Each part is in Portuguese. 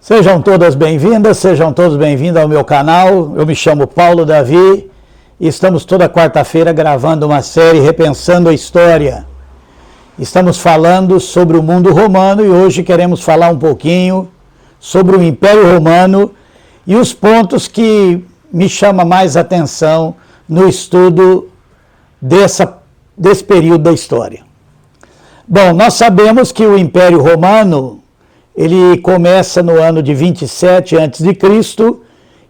Sejam todas bem-vindas, sejam todos bem-vindos ao meu canal. Eu me chamo Paulo Davi e estamos toda quarta-feira gravando uma série Repensando a História. Estamos falando sobre o mundo romano e hoje queremos falar um pouquinho sobre o Império Romano e os pontos que me chamam mais atenção no estudo desse período da história. Bom, nós sabemos que o Império Romano ele começa no ano de 27 a.C.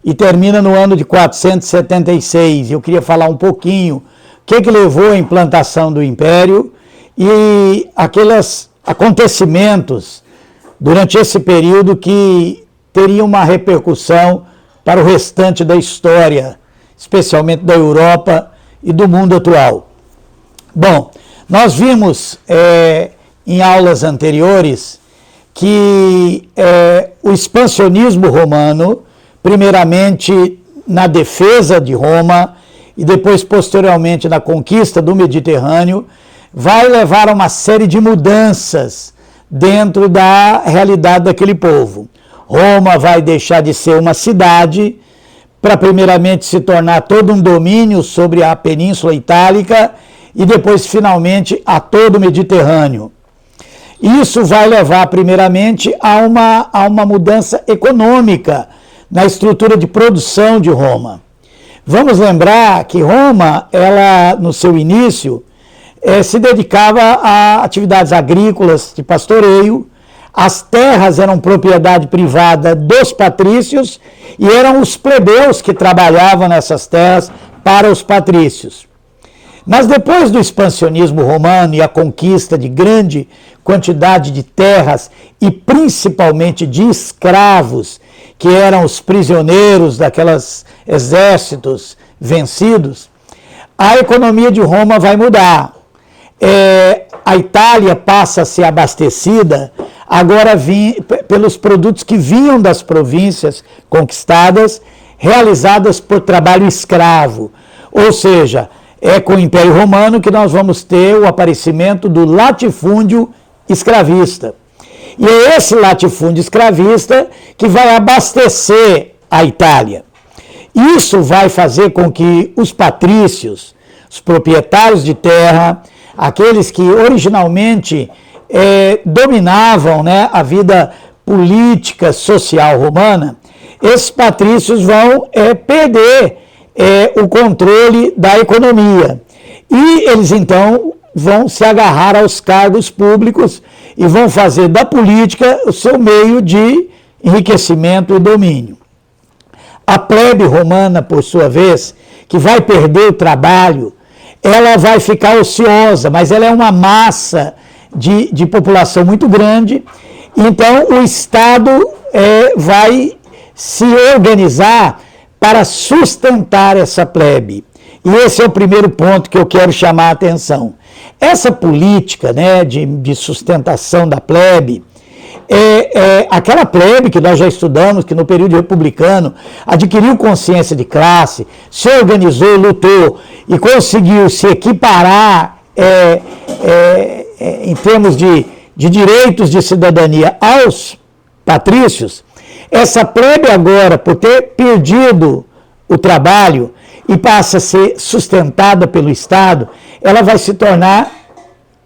e termina no ano de 476. Eu queria falar um pouquinho o que levou à implantação do Império e aqueles acontecimentos durante esse período que teriam uma repercussão para o restante da história, especialmente da Europa e do mundo atual. Bom, nós vimos em aulas anteriores que o expansionismo romano, primeiramente na defesa de Roma e depois posteriormente na conquista do Mediterrâneo, vai levar a uma série de mudanças dentro da realidade daquele povo. Roma vai deixar de ser uma cidade para primeiramente se tornar todo um domínio sobre a Península Itálica e depois finalmente a todo o Mediterrâneo. Isso vai levar, primeiramente, a uma mudança econômica na estrutura de produção de Roma. Vamos lembrar que Roma, ela, no seu início, se dedicava a atividades agrícolas de pastoreio, as terras eram propriedade privada dos patrícios e eram os plebeus que trabalhavam nessas terras para os patrícios. Mas depois do expansionismo romano e a conquista de grande quantidade de terras e principalmente de escravos, que eram os prisioneiros daqueles exércitos vencidos, a economia de Roma vai mudar. A Itália passa a ser abastecida agora pelos produtos que vinham das províncias conquistadas, realizadas por trabalho escravo, ou seja, é com o Império Romano que nós vamos ter o aparecimento do latifúndio escravista. E é esse latifúndio escravista que vai abastecer a Itália. Isso vai fazer com que os patrícios, os proprietários de terra, aqueles que originalmente dominavam, a vida política, social romana, esses patrícios vão perder o controle da economia. E eles, então, vão se agarrar aos cargos públicos e vão fazer da política o seu meio de enriquecimento e domínio. A plebe romana, por sua vez, que vai perder o trabalho, ela vai ficar ociosa, mas ela é uma massa de população muito grande, então o Estado vai se organizar para sustentar essa plebe. E esse é o primeiro ponto que eu quero chamar a atenção. Essa política de sustentação da plebe, aquela plebe que nós já estudamos, que no período republicano adquiriu consciência de classe, se organizou, lutou e conseguiu se equiparar em termos de direitos de cidadania aos patrícios. Essa plebe agora, por ter perdido o trabalho e passa a ser sustentada pelo Estado, ela vai se tornar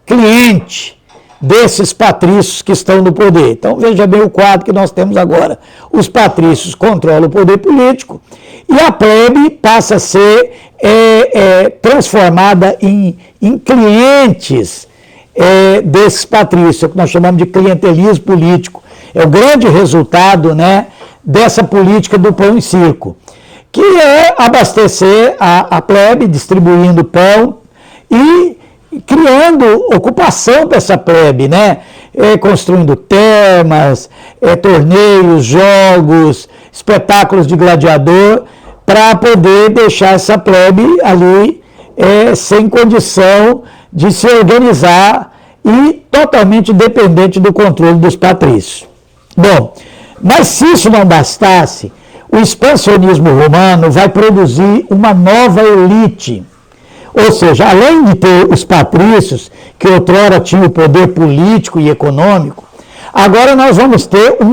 cliente desses patrícios que estão no poder. Então veja bem o quadro que nós temos agora. Os patrícios controlam o poder político e a plebe passa a ser transformada em clientes desses patrícios, o que nós chamamos de clientelismo político. É o grande resultado dessa política do pão e circo, que é abastecer a plebe, distribuindo pão e criando ocupação dessa plebe, construindo termas, torneios, jogos, espetáculos de gladiador, para poder deixar essa plebe ali sem condição de se organizar e totalmente dependente do controle dos patrícios. Bom, mas se isso não bastasse, o expansionismo romano vai produzir uma nova elite. Ou seja, além de ter os patrícios, que outrora tinham o poder político e econômico, Agora nós vamos ter um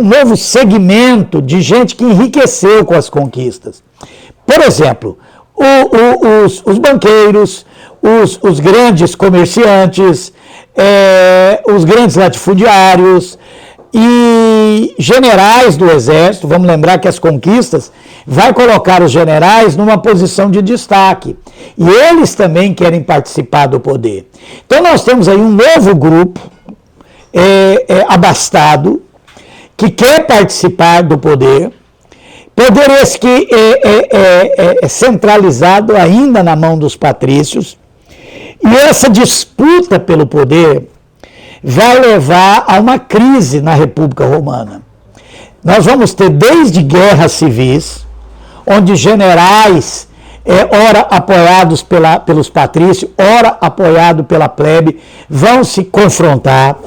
novo segmento de gente que enriqueceu com as conquistas. Por exemplo, os banqueiros, os grandes comerciantes, os grandes latifundiários e generais do exército. Vamos lembrar que as conquistas vai colocar os generais numa posição de destaque. E eles também querem participar do poder. Então nós temos aí um novo grupo abastado que quer participar do poder. Poder esse que é centralizado ainda na mão dos patrícios. E essa disputa pelo poder vai levar a uma crise na República Romana. Nós vamos ter desde guerras civis, onde generais, ora apoiados pelos patrícios, ora apoiados pela plebe, vão se confrontar.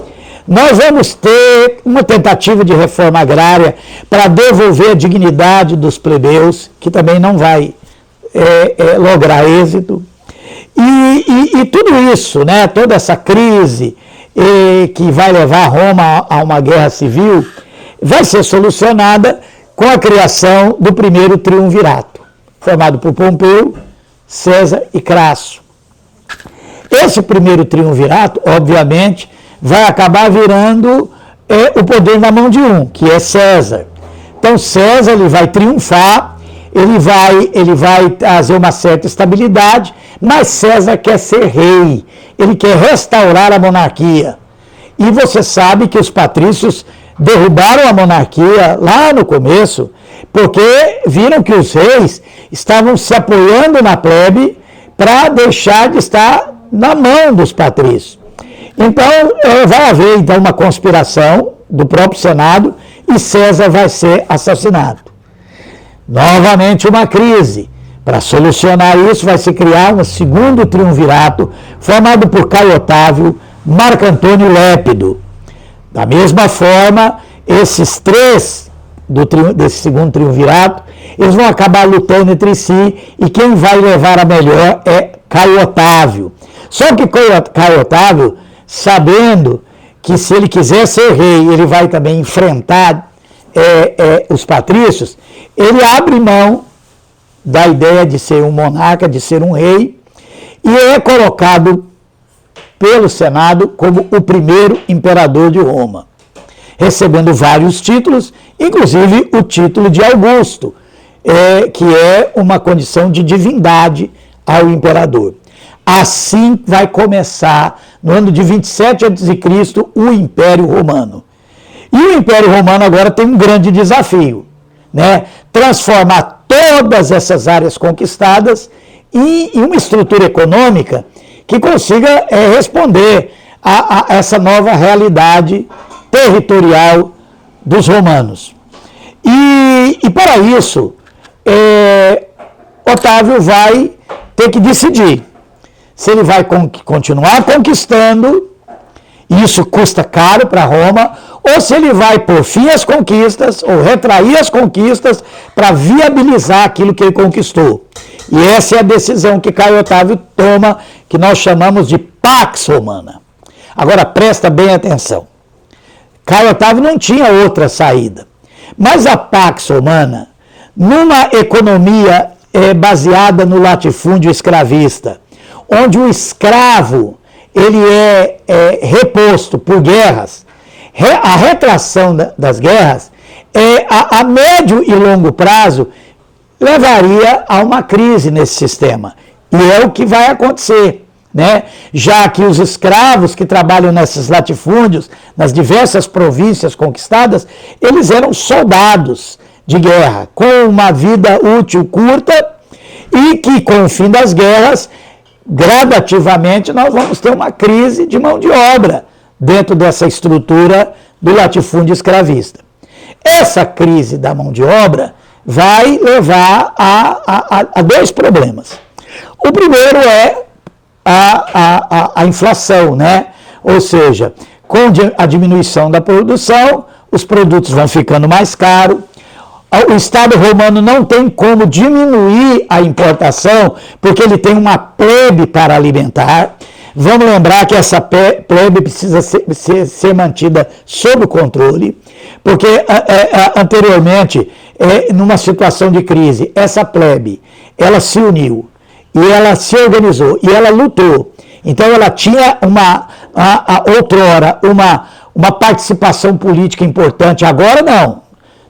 Nós vamos ter uma tentativa de reforma agrária para devolver a dignidade dos plebeus, que também não vai lograr êxito. E tudo isso, né, toda essa crise que vai levar Roma a uma guerra civil, vai ser solucionada com a criação do primeiro triunvirato, formado por Pompeu, César e Crasso. Esse primeiro triunvirato, obviamente, vai acabar virando o poder na mão de um, que é César. Então César ele vai triunfar, ele vai trazer uma certa estabilidade, mas César quer ser rei, ele quer restaurar a monarquia. E você sabe que os patrícios derrubaram a monarquia lá no começo, porque viram que os reis estavam se apoiando na plebe para deixar de estar na mão dos patrícios. Então, vai haver então uma conspiração do próprio Senado e César vai ser assassinado. Novamente uma crise. Para solucionar isso, vai se criar um segundo triunvirato, formado por Caio Otávio, Marco Antônio Lépido. Da mesma forma, esses três desse segundo triunvirato, eles vão acabar lutando entre si e quem vai levar a melhor é Caio Otávio. Só que Caio Otávio, sabendo que se ele quiser ser rei, ele vai também enfrentar os patrícios, ele abre mão da ideia de ser um monarca, de ser um rei, e é colocado pelo Senado como o primeiro imperador de Roma, recebendo vários títulos, inclusive o título de Augusto, que é uma condição de divindade ao imperador. Assim vai começar, no ano de 27 a.C., o Império Romano. E o Império Romano agora tem um grande desafio, né? Transformar todas essas áreas conquistadas em uma estrutura econômica que consiga responder a essa nova realidade territorial dos romanos. E para isso, Otávio vai ter que decidir se ele vai continuar conquistando, e isso custa caro para Roma, ou se ele vai por fim às conquistas, ou retrair as conquistas para viabilizar aquilo que ele conquistou. E essa é a decisão que Caio Otávio toma, que nós chamamos de Pax Romana. Agora presta bem atenção. Caio Otávio não tinha outra saída. Mas a Pax Romana, numa economia baseada no latifúndio escravista, onde o escravo ele é reposto por guerras, a retração das guerras a médio e longo prazo levaria a uma crise nesse sistema. E é o que vai acontecer, né? Já que os escravos que trabalham nesses latifúndios, nas diversas províncias conquistadas, eles eram soldados de guerra, com uma vida útil curta, e que com o fim das guerras, gradativamente, nós vamos ter uma crise de mão de obra dentro dessa estrutura do latifúndio escravista. Essa crise da mão de obra vai levar a dois problemas. O primeiro é a inflação, né? Ou seja, com a diminuição da produção, os produtos vão ficando mais caros. O Estado romano não tem como diminuir a importação, porque ele tem uma plebe para alimentar. Vamos lembrar que essa plebe precisa ser mantida sob controle, porque anteriormente, numa situação de crise, essa plebe, ela se uniu, e ela se organizou, e ela lutou. Então ela tinha outrora uma participação política importante, agora não.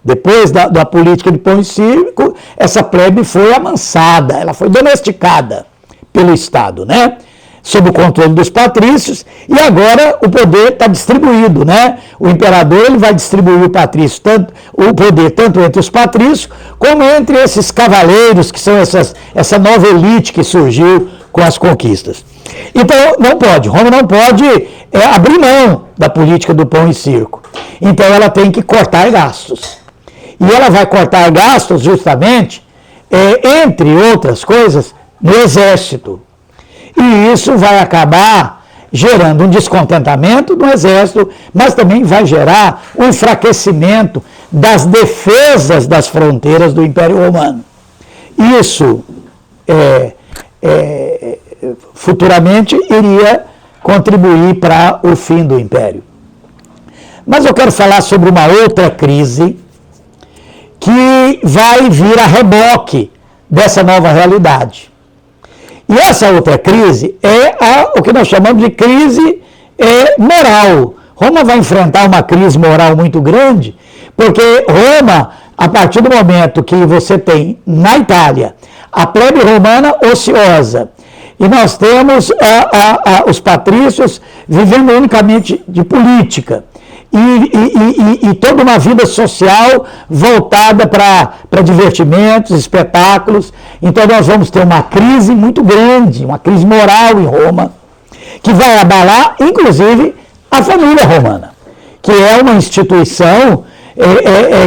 Depois da política de pão e circo, essa plebe foi amansada, ela foi domesticada pelo Estado, né? Sob o controle dos patrícios, e agora o poder está distribuído, né? O imperador ele vai distribuir o poder tanto entre os patrícios, como entre esses cavaleiros, que são essa nova elite que surgiu com as conquistas. Então, Roma não pode abrir mão da política do pão e circo. Então, ela tem que cortar gastos. E ela vai cortar gastos justamente, entre outras coisas, no exército. E isso vai acabar gerando um descontentamento do exército, mas também vai gerar um enfraquecimento das defesas das fronteiras do Império Romano. Isso futuramente iria contribuir para o fim do Império. Mas eu quero falar sobre uma outra crise que vai vir a reboque dessa nova realidade. E essa outra crise o que nós chamamos de crise moral. Roma vai enfrentar uma crise moral muito grande, porque Roma, a partir do momento que você tem na Itália a plebe romana ociosa, e nós temos os patrícios vivendo unicamente de política, e toda uma vida social voltada para divertimentos, espetáculos. Então nós vamos ter uma crise muito grande, uma crise moral em Roma, que vai abalar, inclusive, a família romana, que é uma instituição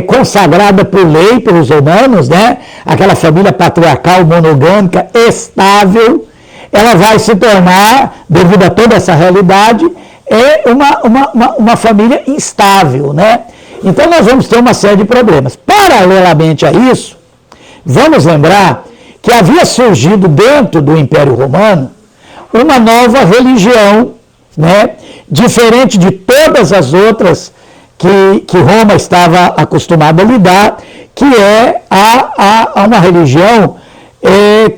consagrada por lei, pelos romanos, né? Aquela família patriarcal monogâmica estável. Ela vai se tornar, devido a toda essa realidade, uma família instável, né? Então nós vamos ter uma série de problemas. Paralelamente a isso, vamos lembrar que havia surgido dentro do Império Romano uma nova religião, né? Diferente de todas as outras que Roma estava acostumada a lidar, que é uma religião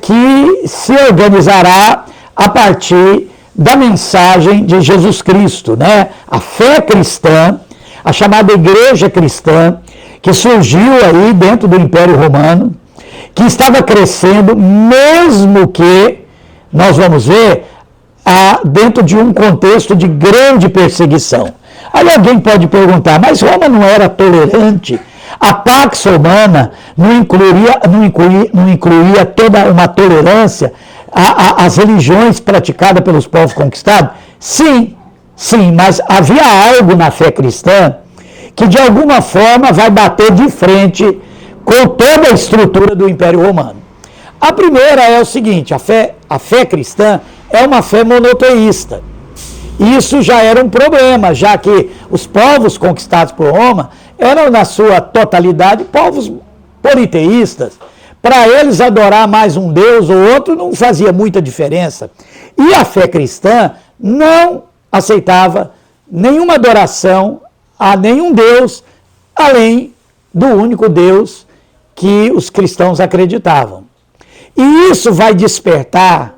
que se organizará a partir da mensagem de Jesus Cristo, né? A fé cristã, a chamada igreja cristã, que surgiu aí dentro do Império Romano, que estava crescendo, mesmo que, nós vamos ver, dentro de um contexto de grande perseguição. Aí alguém pode perguntar, mas Roma não era tolerante? A Pax Romana não incluía toda uma tolerância às religiões praticadas pelos povos conquistados? Sim, mas havia algo na fé cristã que de alguma forma vai bater de frente com toda a estrutura do Império Romano. A primeira é o seguinte, a fé cristã é uma fé monoteísta. Isso já era um problema, já que os povos conquistados por Roma eram, na sua totalidade, povos politeístas. Para eles, adorar mais um Deus ou outro não fazia muita diferença. E a fé cristã não aceitava nenhuma adoração a nenhum Deus, além do único Deus que os cristãos acreditavam. E isso vai despertar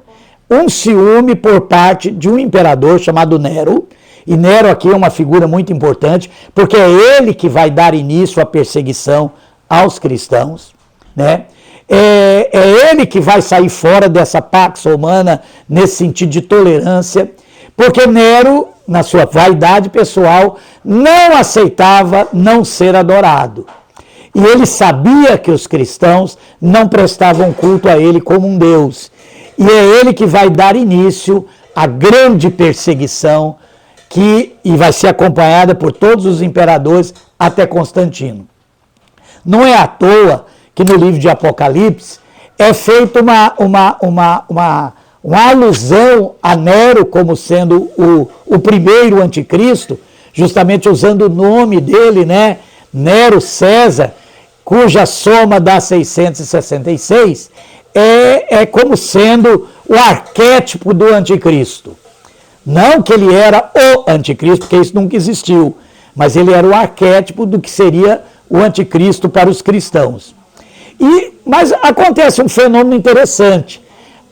um ciúme por parte de um imperador chamado Nero, e Nero aqui é uma figura muito importante, porque é ele que vai dar início à perseguição aos cristãos, né? É ele que vai sair fora dessa Pax Romana nesse sentido de tolerância, porque Nero, na sua vaidade pessoal, não aceitava não ser adorado. E ele sabia que os cristãos não prestavam culto a ele como um Deus. E é ele que vai dar início à grande perseguição e vai ser acompanhada por todos os imperadores até Constantino. Não é à toa que no livro de Apocalipse é feita uma alusão a Nero como sendo o primeiro anticristo, justamente usando o nome dele, né? Nero César, cuja soma dá 666, é como sendo o arquétipo do anticristo. Não que ele era o anticristo, porque isso nunca existiu, mas ele era o arquétipo do que seria o anticristo para os cristãos. Mas acontece um fenômeno interessante.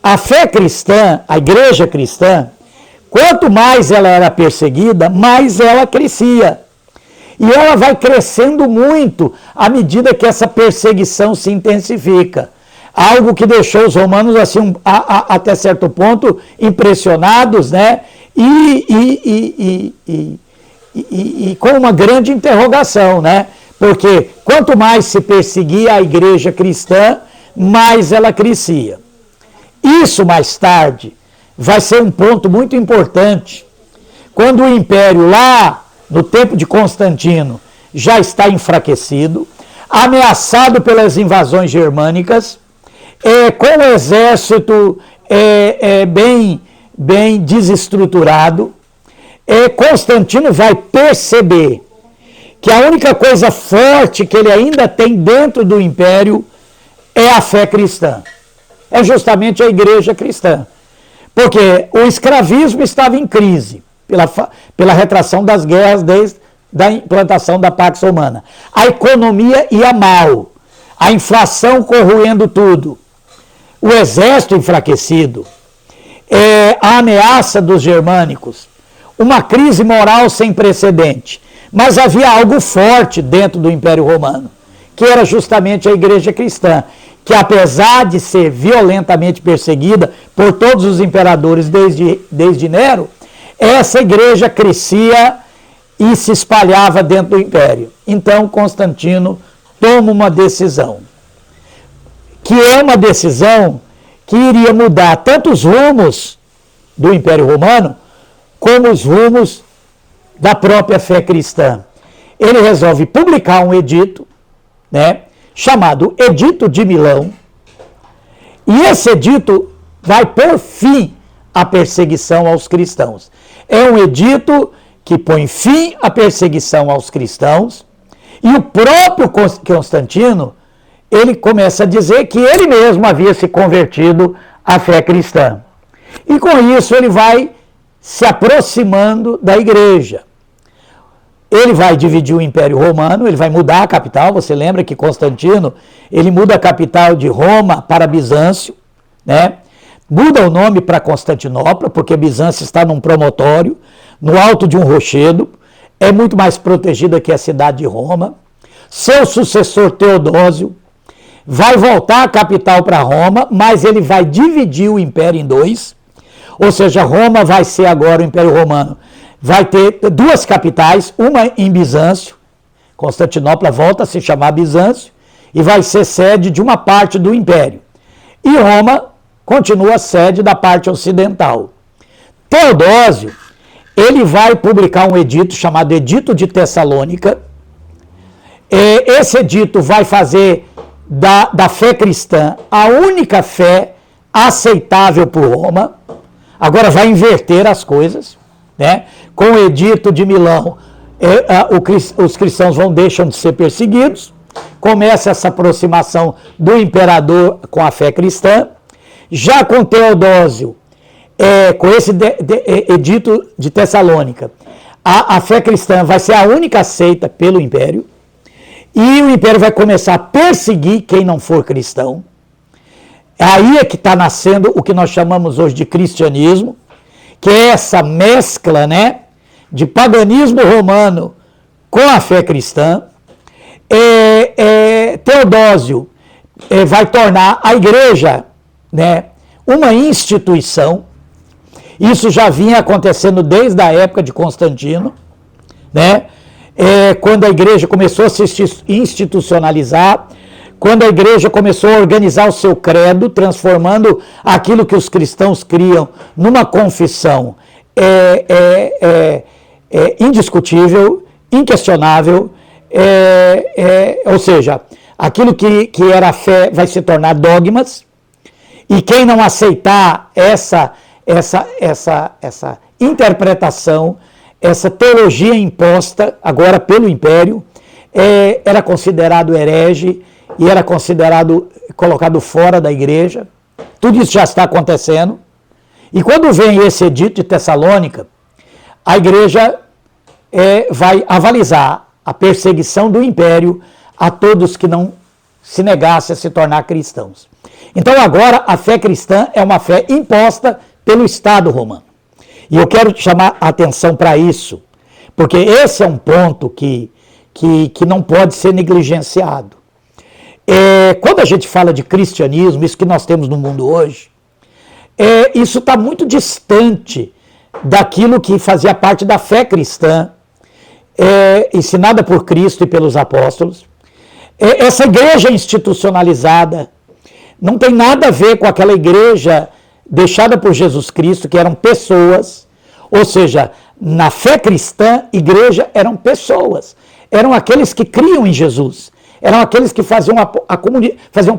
A fé cristã, a igreja cristã, quanto mais ela era perseguida, mais ela crescia. E ela vai crescendo muito à medida que essa perseguição se intensifica. Algo que deixou os romanos, assim, até certo ponto, impressionados, né? E com uma grande interrogação, né? Porque quanto mais se perseguia a igreja cristã, mais ela crescia. Isso, mais tarde, vai ser um ponto muito importante. Quando o império, lá no tempo de Constantino, já está enfraquecido, ameaçado pelas invasões germânicas, com o exército bem desestruturado, Constantino vai perceber que a única coisa forte que ele ainda tem dentro do império é a fé cristã. É justamente a igreja cristã. Porque o escravismo estava em crise pela retração das guerras desde a implantação da Pax Romana. A economia ia mal, a inflação corroendo tudo, o exército enfraquecido, a ameaça dos germânicos, uma crise moral sem precedente. Mas havia algo forte dentro do Império Romano, que era justamente a igreja cristã, que apesar de ser violentamente perseguida por todos os imperadores desde Nero, essa igreja crescia e se espalhava dentro do império. Então Constantino toma uma decisão, que é uma decisão que iria mudar tanto os rumos do Império Romano, como os rumos da própria fé cristã. Ele resolve publicar um edito, né, chamado Edito de Milão, e esse edito vai pôr fim à perseguição aos cristãos. É um edito que põe fim à perseguição aos cristãos, e o próprio Constantino, ele começa a dizer que ele mesmo havia se convertido à fé cristã. E com isso ele vai se aproximando da igreja. Ele vai dividir o Império Romano, ele vai mudar a capital. Você lembra que Constantino, ele muda a capital de Roma para Bizâncio, né? Muda o nome para Constantinopla, porque Bizâncio está num promontório, no alto de um rochedo, é muito mais protegida que a cidade de Roma. Seu sucessor Teodósio vai voltar a capital para Roma, mas ele vai dividir o império em dois, ou seja, Roma vai ser agora o Império Romano. Vai ter duas capitais, uma em Bizâncio, Constantinopla volta a se chamar Bizâncio, e vai ser sede de uma parte do império. E Roma continua sede da parte ocidental. Teodósio, ele vai publicar um edito chamado Edito de Tessalônica. Esse edito vai fazer da fé cristã a única fé aceitável por Roma. Agora vai inverter as coisas, né? Com o Edito de Milão, os cristãos deixam de ser perseguidos, começa essa aproximação do imperador com a fé cristã. Já com Teodósio, com esse Edito de Tessalônica, a fé cristã vai ser a única aceita pelo império, e o império vai começar a perseguir quem não for cristão. Aí é que está nascendo o que nós chamamos hoje de cristianismo, que é essa mescla, né, de paganismo romano com a fé cristã. Teodósio vai tornar a igreja, né, uma instituição. Isso já vinha acontecendo desde a época de Constantino, né, quando a igreja começou a se institucionalizar, quando a igreja começou a organizar o seu credo, transformando aquilo que os cristãos criam numa confissão indiscutível, inquestionável, ou seja, aquilo que era fé vai se tornar dogmas, e quem não aceitar essa interpretação, essa teologia imposta agora pelo império, era considerado herege e era colocado fora da igreja. Tudo isso já está acontecendo. E quando vem esse edito de Tessalônica, a igreja vai avalizar a perseguição do império a todos que não se negassem a se tornar cristãos. Então agora a fé cristã é uma fé imposta pelo Estado romano. E eu quero chamar a atenção para isso, porque esse é um ponto que não pode ser negligenciado. Quando a gente fala de cristianismo, isso que nós temos no mundo hoje, isso está muito distante daquilo que fazia parte da fé cristã, ensinada por Cristo e pelos apóstolos. Essa igreja institucionalizada não tem nada a ver com aquela igreja deixada por Jesus Cristo, que eram pessoas, ou seja, na fé cristã, igreja eram pessoas, eram aqueles que criam em Jesus, eram aqueles que faziam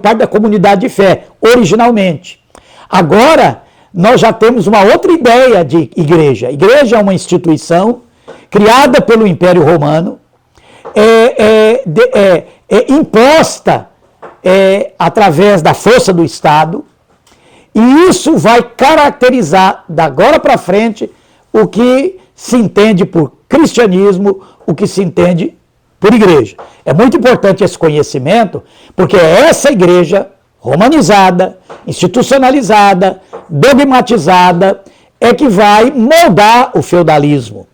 parte da comunidade de fé, originalmente. Agora, nós já temos uma outra ideia de igreja. Igreja é uma instituição criada pelo Império Romano, imposta através da força do Estado, e isso vai caracterizar, da agora para frente, o que se entende por cristianismo, o que se entende por igreja. É muito importante esse conhecimento, porque é essa igreja romanizada, institucionalizada, dogmatizada, que vai moldar o feudalismo.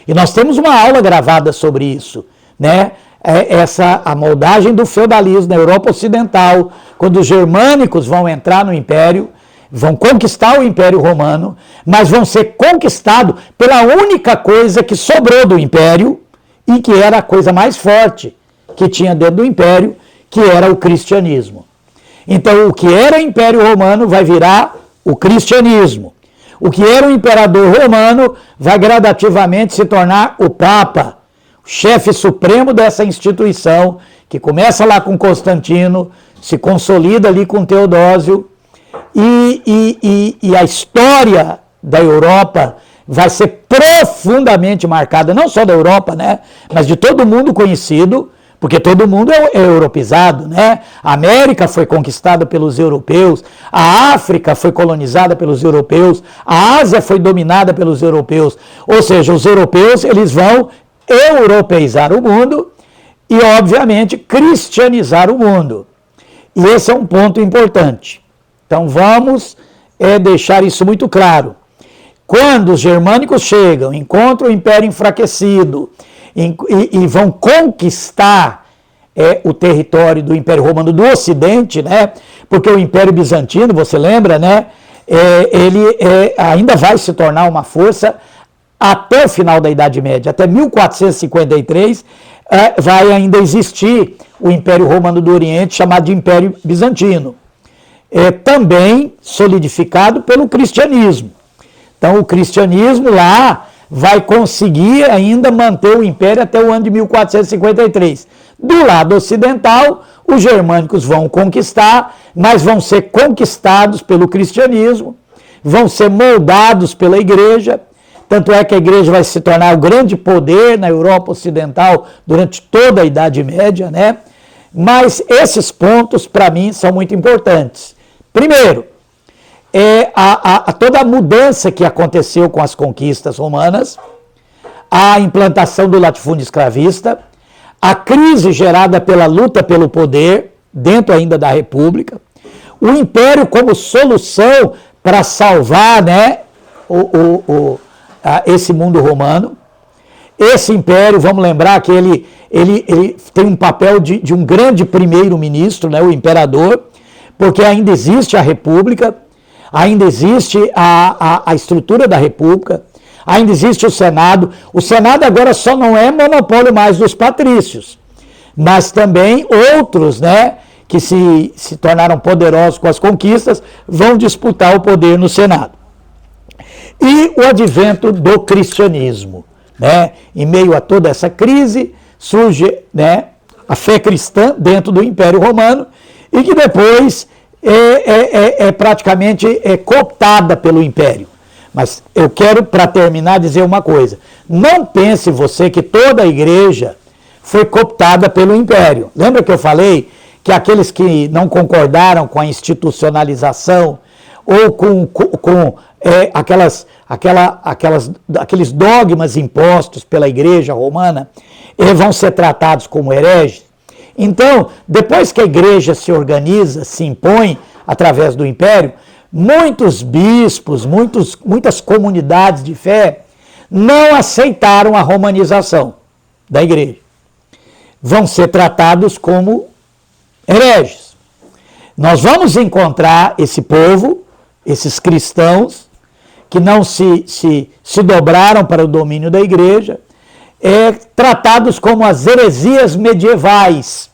E nós temos uma aula gravada sobre isso, né? A moldagem do feudalismo na Europa Ocidental, quando os germânicos vão entrar no Império, vão conquistar o Império Romano, mas vão ser conquistados pela única coisa que sobrou do Império e que era a coisa mais forte que tinha dentro do Império, que era o cristianismo. Então, o que era o Império Romano vai virar o cristianismo. O que era o imperador romano vai gradativamente se tornar o Papa, o chefe supremo dessa instituição, que começa lá com Constantino, se consolida ali com Teodósio, e a história da Europa vai ser profundamente marcada, não só da Europa, né, mas de todo mundo conhecido, porque todo mundo é europeizado, né? A América foi conquistada pelos europeus, a África foi colonizada pelos europeus, a Ásia foi dominada pelos europeus. Ou seja, os europeus eles vão europeizar o mundo e, obviamente, cristianizar o mundo. E esse é um ponto importante. Então vamos deixar isso muito claro. Quando os germânicos chegam, encontram o Império enfraquecido, e vão conquistar o território do Império Romano do Ocidente, né? Porque o Império Bizantino, você lembra, né? Ele ainda vai se tornar uma força até o final da Idade Média. Até 1453 vai ainda existir o Império Romano do Oriente, chamado de Império Bizantino. Também solidificado pelo cristianismo. Então o cristianismo lá vai conseguir ainda manter o império até o ano de 1453. Do lado ocidental, os germânicos vão conquistar, mas vão ser conquistados pelo cristianismo, vão ser moldados pela igreja, tanto é que a igreja vai se tornar o grande poder na Europa Ocidental durante toda a Idade Média, né? Mas esses pontos, para mim, são muito importantes. Primeiro, toda a mudança que aconteceu com as conquistas romanas, a implantação do latifúndio escravista, a crise gerada pela luta pelo poder, dentro ainda da República, o império como solução para salvar, né, esse mundo romano. Esse império, vamos lembrar que ele tem um papel de um grande primeiro-ministro, né, o imperador, porque ainda existe a República, ainda existe a estrutura da República, ainda existe o Senado. O Senado agora só não é monopólio mais dos patrícios, mas também outros, né, que se tornaram poderosos com as conquistas, vão disputar o poder no Senado. E o advento do cristianismo, né? Em meio a toda essa crise, surge, né, a fé cristã dentro do Império Romano, e que depois praticamente cooptada pelo Império. Mas eu quero, para terminar, dizer uma coisa. Não pense você que toda a igreja foi cooptada pelo Império. Lembra que eu falei que aqueles que não concordaram com a institucionalização ou com aqueles dogmas impostos pela Igreja Romana vão ser tratados como hereges. Então, depois que a Igreja se organiza, se impõe através do Império, muitos bispos, muitas comunidades de fé não aceitaram a romanização da Igreja. Vão ser tratados como hereges. Nós vamos encontrar esse povo, esses cristãos, que não se dobraram para o domínio da Igreja, tratados como as heresias medievais.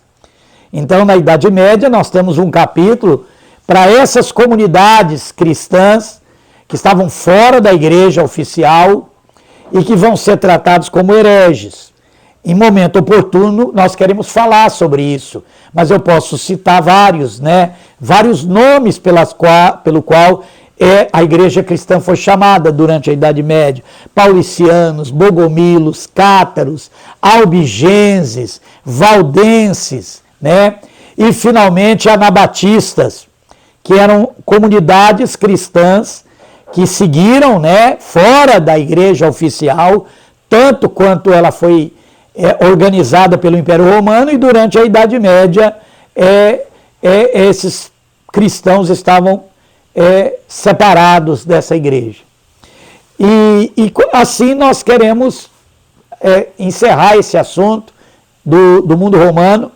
Então, na Idade Média, nós temos um capítulo para essas comunidades cristãs que estavam fora da Igreja oficial e que vão ser tratados como hereges. Em momento oportuno, nós queremos falar sobre isso, mas eu posso citar vários nomes pelo qual a Igreja cristã foi chamada durante a Idade Média: paulicianos, bogomilos, cátaros, albigenses, valdenses, e finalmente anabatistas, que eram comunidades cristãs que seguiram, fora da Igreja oficial, tanto quanto ela foi organizada pelo Império Romano, e durante a Idade Média esses cristãos estavam separados dessa igreja. E assim nós queremos encerrar esse assunto do mundo romano.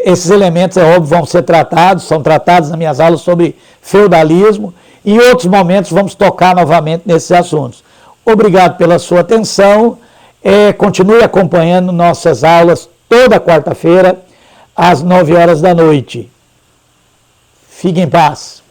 Esses elementos, é óbvio, vão ser tratados, são tratados nas minhas aulas sobre feudalismo, e em outros momentos vamos tocar novamente nesses assuntos. Obrigado pela sua atenção. Continue acompanhando nossas aulas toda quarta-feira, às 9 horas da noite. Fique em paz.